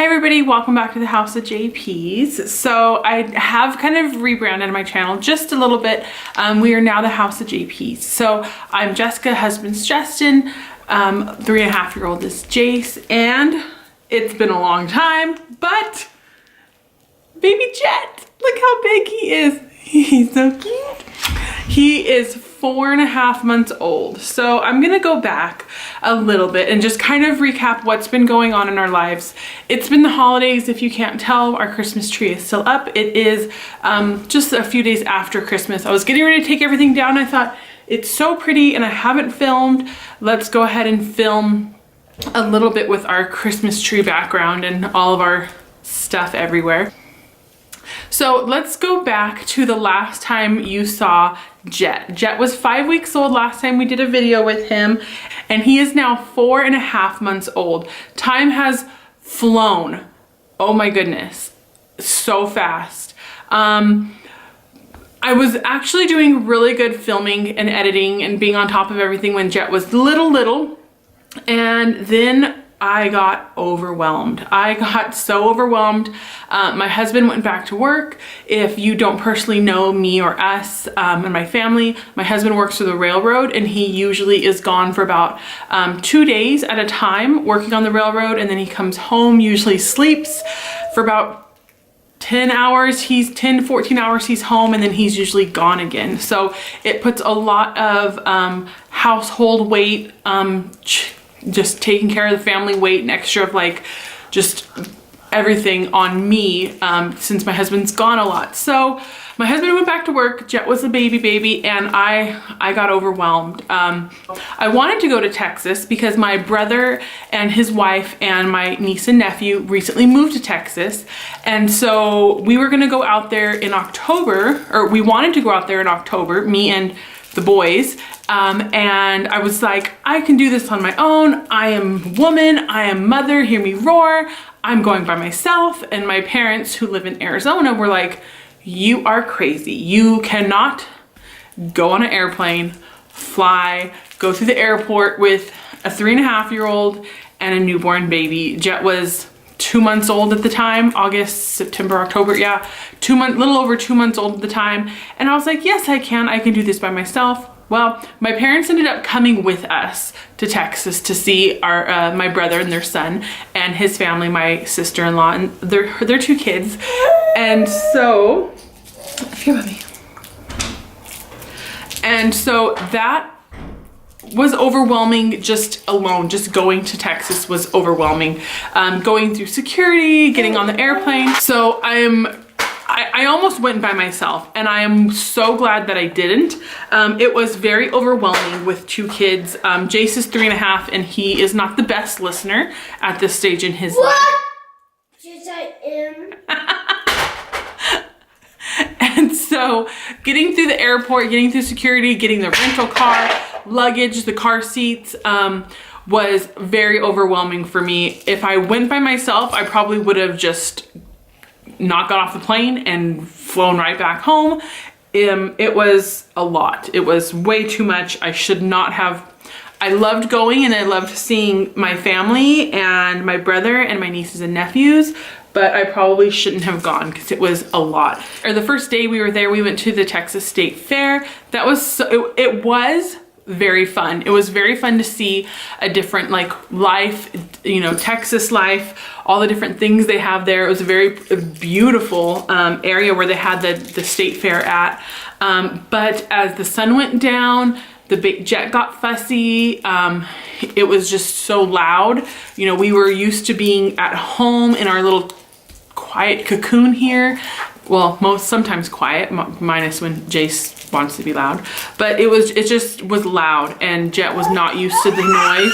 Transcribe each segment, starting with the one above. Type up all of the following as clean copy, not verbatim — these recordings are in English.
Hi everybody, welcome back to the House of JPs. So I have kind of rebranded my channel just a little bit. We are now the House of JPs. So I'm Jessica, husband's Justin, 3.5-year-old is Jace, and it's been a long time, but baby Jet, look how big he is. He's so cute. He is 4.5 months old. So I'm gonna go back a little bit and just kind of recap what's been going on in our lives. It's been the holidays. If you can't tell, our Christmas tree is still up. It is just a few days after Christmas. I was getting ready to take everything down. I thought, it's so pretty and I haven't filmed. Let's go ahead and film a little bit with our Christmas tree background and all of our stuff everywhere. So let's go back to the last time you saw Jet. Jet was 5 weeks old last time we did a video with him, and he is now 4.5 months old. Time has flown. Oh my goodness, so fast. I was actually doing really good filming and editing and being on top of everything when Jet was little, and then I got overwhelmed. I got so overwhelmed. My husband went back to work. If you don't personally know me or us and my family, my husband works for the railroad and he usually is gone for about 2 days at a time working on the railroad, and then he comes home, usually sleeps for about 10 hours, 10 to 14 hours he's home, and then he's usually gone again. So it puts a lot of household weight, just taking care of the family weight and extra of like just everything on me since my husband's gone a lot. So my husband went back to work, Jet was a baby, and I got overwhelmed. I wanted to go to Texas because my brother and his wife and my niece and nephew recently moved to Texas. And so we were gonna go out there in October, or we wanted to go out there in October, me and the boys. And I was like, I can do this on my own. I am woman, I am mother, hear me roar. I'm going by myself. And my parents who live in Arizona were like, you are crazy. You cannot go on an airplane, fly, go through the airport with a 3.5-year-old and a newborn baby. Jet was 2 months old at the time, August, September, October, yeah. Little over 2 months old at the time. And I was like, yes, I can do this by myself. Well, my parents ended up coming with us to Texas to see our my brother and their son and his family, my sister-in-law and their 2 kids. And so, here, mommy. And so that was overwhelming just alone. Just going to Texas was overwhelming. Going through security, getting on the airplane. So I almost went by myself, and I am so glad that I didn't. It was very overwhelming with 2 kids. Jace is 3.5, and he is not the best listener at this stage in his life. Yes, I am. And so getting through the airport, getting through security, getting the rental car, luggage, the car seats, was very overwhelming for me. If I went by myself, I probably would have just not got off the plane and flown right back home. It was a lot. It was way too much. I should not have. I loved going and I loved seeing my family and my brother and my nieces and nephews, but I probably shouldn't have gone because it was a lot. Or the first day we were there, we went to the Texas State Fair. That was it was very fun. It was very fun to see a different like life, you know, Texas life, all the different things they have there. It was a very beautiful area where they had the state fair at. But as the sun went down, the big Jet got fussy. It was just so loud. You know, we were used to being at home in our little quiet cocoon here. Well, sometimes quiet, minus when Jace wants to be loud. But it just was loud, and Jet was not used to the noise.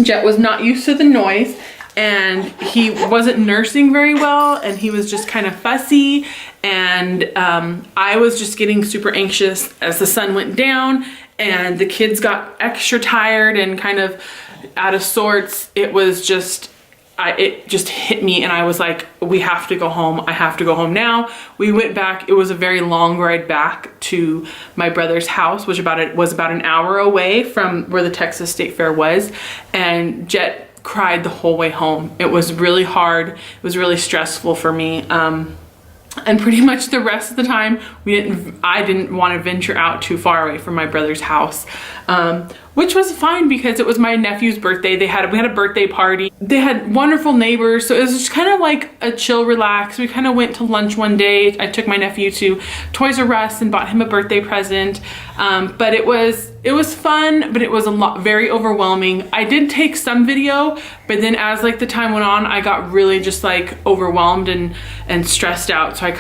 Jet was not used to the noise, and he wasn't nursing very well, and he was just kind of fussy, and I was just getting super anxious as the sun went down, and the kids got extra tired and kind of out of sorts. It was just, it just hit me, and I was like, we have to go home. I have to go home now. We went back. It was a very long ride back to my brother's house, which was about an hour away from where the Texas State Fair was. And Jet cried the whole way home. It was really hard. It was really stressful for me. And pretty much the rest of the time, I didn't want to venture out too far away from my brother's house, which was fine because it was my nephew's birthday. We had a birthday party. They had wonderful neighbors, so it was just kind of like a chill, relax. We kind of went to lunch one day. I took my nephew to Toys R Us and bought him a birthday present. But it was fun, but it was very overwhelming. I did take some video, but then as like the time went on, I got really just like overwhelmed and stressed out. So I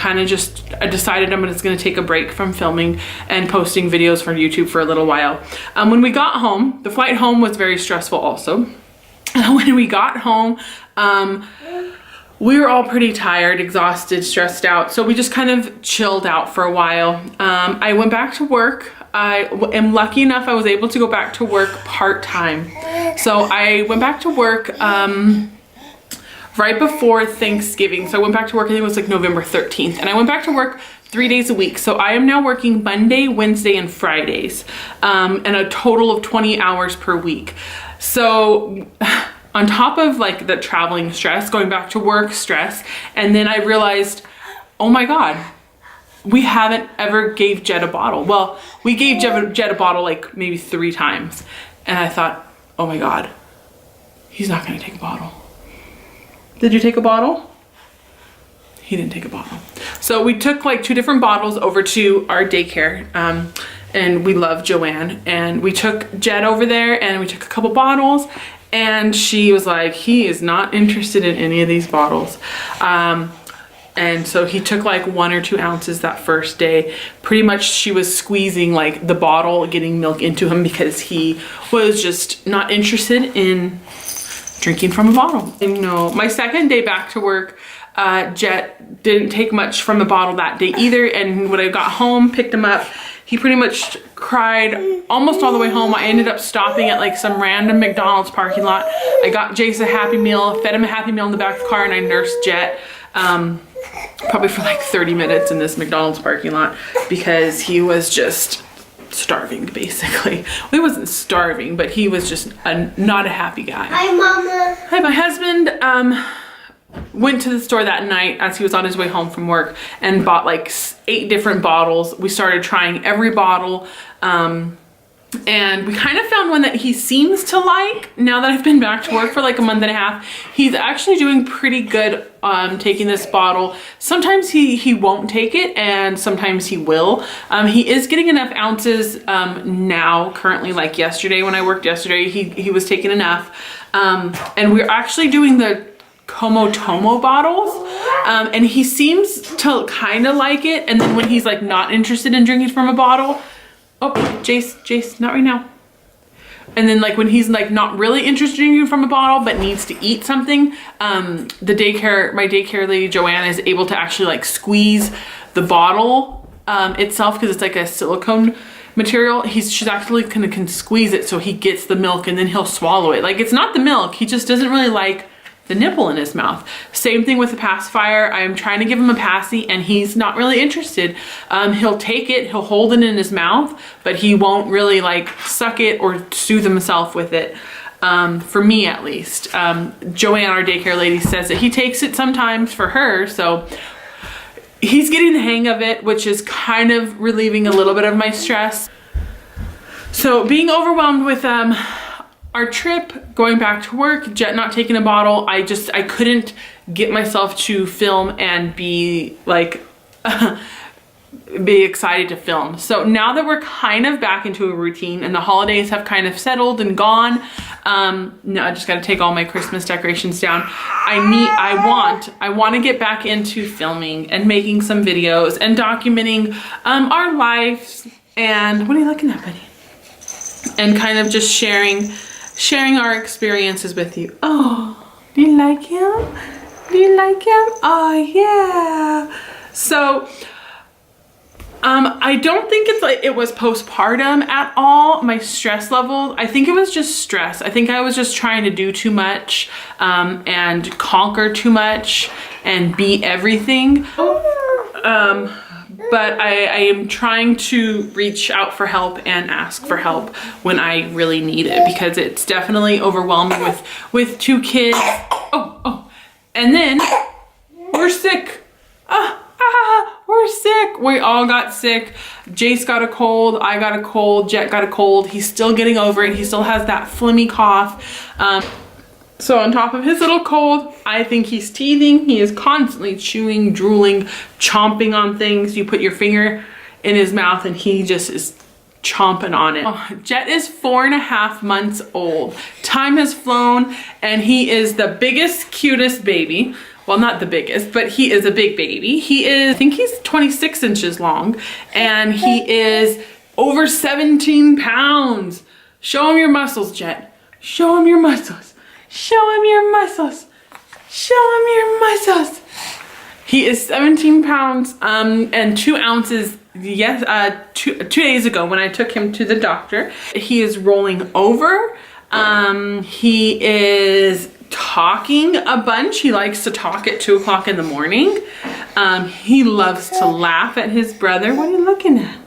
decided I'm just gonna take a break from filming and posting videos for YouTube for a little while. When we got home, the flight home was very stressful also. When we got home, we were all pretty tired, exhausted, stressed out. So we just kind of chilled out for a while. I went back to work. I am lucky enough I was able to go back to work part-time. So I went back to work right before Thanksgiving. So I went back to work, I think it was like November 13th. And I went back to work 3 days a week. So I am now working Monday, Wednesday, and Fridays, and a total of 20 hours per week. So on top of like the traveling stress, going back to work stress, and then I realized, oh my God, we haven't ever gave Jed a bottle. Well, we gave Jed a bottle like maybe 3 times. And I thought, oh my God, he's not gonna take a bottle. Did you take a bottle? He didn't take a bottle. So we took like 2 different bottles over to our daycare. And we love Joanne. And we took Jed over there and we took a couple bottles. And she was like, he is not interested in any of these bottles. And so he took like 1 or 2 ounces that first day. Pretty much she was squeezing like the bottle, getting milk into him because he was just not interested in drinking from a bottle. And, you know, my second day back to work, Jet didn't take much from the bottle that day either. And when I got home, picked him up, he pretty much cried almost all the way home. I ended up stopping at like some random McDonald's parking lot. I got Jace a Happy Meal, fed him a Happy Meal in the back of the car, and I nursed Jet probably for like 30 minutes in this McDonald's parking lot because he was just starving basically. Well, he wasn't starving, but he was just not a happy guy. Hi, Mama. Hi, my husband went to the store that night as he was on his way home from work and bought like 8 different bottles. We started trying every bottle. And we kind of found one that he seems to like. Now that I've been back to work for like a month and a half, he's actually doing pretty good taking this bottle. Sometimes he won't take it and sometimes he will. He is getting enough ounces now, currently, like yesterday when I worked yesterday, he was taking enough. And we're actually doing the Como Tomo bottles, and he seems to kind of like it. And then when he's like not interested in drinking from a bottle, oh, Jace, not right now. And then like when he's like not really interested in drinking from a bottle but needs to eat something, my daycare lady Joanne is able to actually like squeeze the bottle itself because it's like a silicone material. She's actually can squeeze it so he gets the milk and then he'll swallow it. Like it's not the milk, he just doesn't really like the nipple in his mouth. Same thing with the pacifier. I'm trying to give him a passy and he's not really interested. He'll take it, he'll hold it in his mouth, but he won't really like suck it or soothe himself with it. For me at least. Joanne, our daycare lady, says that he takes it sometimes for her, so he's getting the hang of it, which is kind of relieving a little bit of my stress. So being overwhelmed with our trip, going back to work, Jet not taking a bottle, I couldn't get myself to film and be like, be excited to film. So now that we're kind of back into a routine and the holidays have kind of settled and gone, no, I just got to take all my Christmas decorations down. I want to get back into filming and making some videos and documenting our lives. And what are you looking at, buddy? And kind of just sharing our experiences with you. Oh, do you like him? Do you like him? Oh yeah. So I don't think it was postpartum at all. My stress level, I think it was just stress. I think I was just trying to do too much and conquer too much and be everything. but I am trying to reach out for help and ask for help when I really need it, because it's definitely overwhelming with 2 kids. Oh, and then we're sick. We're sick. We all got sick. Jace got a cold. I got a cold. Jet got a cold. He's still getting over it. He still has that phlegmy cough. So on top of his little cold, I think he's teething. He is constantly chewing, drooling, chomping on things. You put your finger in his mouth and he just is chomping on it. Oh, Jet is 4.5 months old. Time has flown and he is the biggest, cutest baby. Well, not the biggest, but he is a big baby. I think he's 26 inches long and he is over 17 pounds. Show him your muscles, Jet. Show him your muscles. Show him your muscles. Show him your muscles. He is 17 pounds and 2 ounces. Yes, 2 days ago when I took him to the doctor. He is rolling over. He is talking a bunch. He likes to talk at 2 o'clock in the morning. He loves to laugh at his brother. What are you looking at?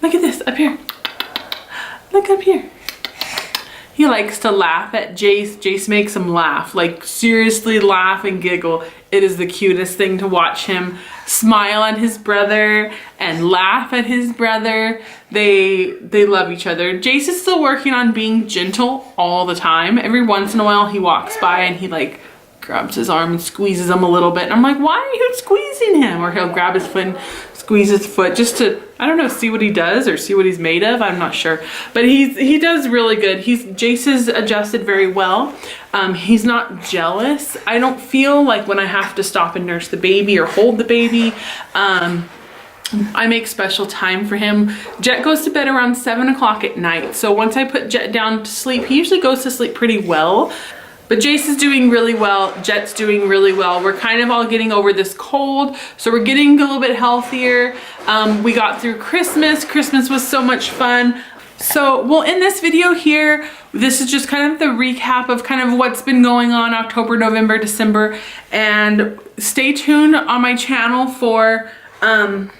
Look at this up here. Look up here. He likes to laugh at Jace. Jace makes him laugh, like seriously laugh and giggle. It is the cutest thing to watch him smile at his brother and laugh at his brother. They love each other. Jace is still working on being gentle all the time. Every once in a while he walks by and he like grabs his arm and squeezes him a little bit. And I'm like, why are you squeezing him? Or he'll grab his foot and squeeze his foot just to, I don't know, see what he does or see what he's made of. I'm not sure. But he does really good. Jace has adjusted very well. He's not jealous. I don't feel like when I have to stop and nurse the baby or hold the baby. I make special time for him. Jet goes to bed around 7 o'clock at night. So once I put Jet down to sleep, he usually goes to sleep pretty well. But Jace is doing really well. Jet's doing really well. We're kind of all getting over this cold. So we're getting a little bit healthier. We got through Christmas. Christmas was so much fun. So we'll end this video here. This is just kind of the recap of kind of what's been going on October, November, December. And stay tuned on my channel for the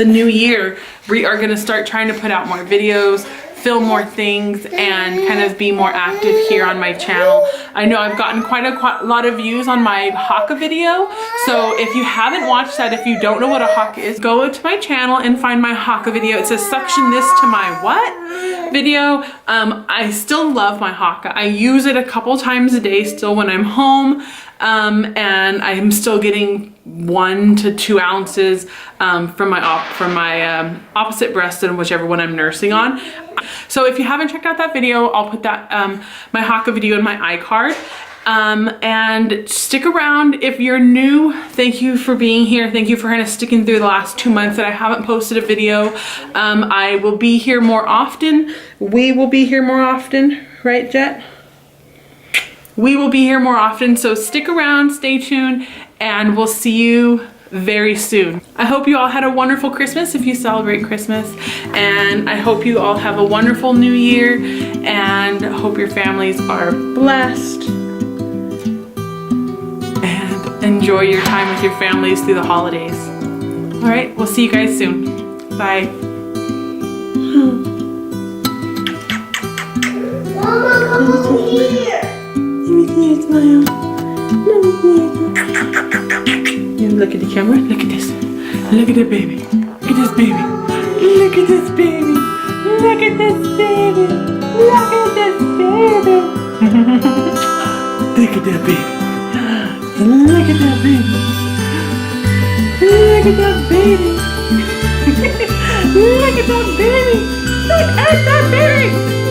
new year. We are gonna start trying to put out more videos, film more things, and kind of be more active here on my channel. I know I've gotten quite a lot of views on my haka video, so if you haven't watched that, if you don't know what a haka is, go to my channel and find my haka video. It says suction this to my what video. I still love my haka. I use it a couple times a day still when I'm home, and I'm still getting 1 to 2 ounces from my opposite breast and whichever one I'm nursing on. So if you haven't checked out that video, I'll put that my haka video in my iCard. And stick around if you're new. Thank you for being here. Thank you for kind of sticking through the last 2 months that I haven't posted a video. I will be here more often. We will be here more often, right, Jet? We will be here more often, so stick around, stay tuned, and we'll see you very soon. I hope you all had a wonderful Christmas if you celebrate Christmas, and I hope you all have a wonderful new year, and hope your families are blessed, and enjoy your time with your families through the holidays. All right, we'll see you guys soon. Bye. Mama, come over here. Let me see your smile. Let me see your smile. You look at the camera. Look at this. Look at the baby. Look at this baby. Look at this baby. Look at this baby. Look at this baby. Look at that baby. Look at that baby. Look at that baby. Look at that baby. Look at that baby.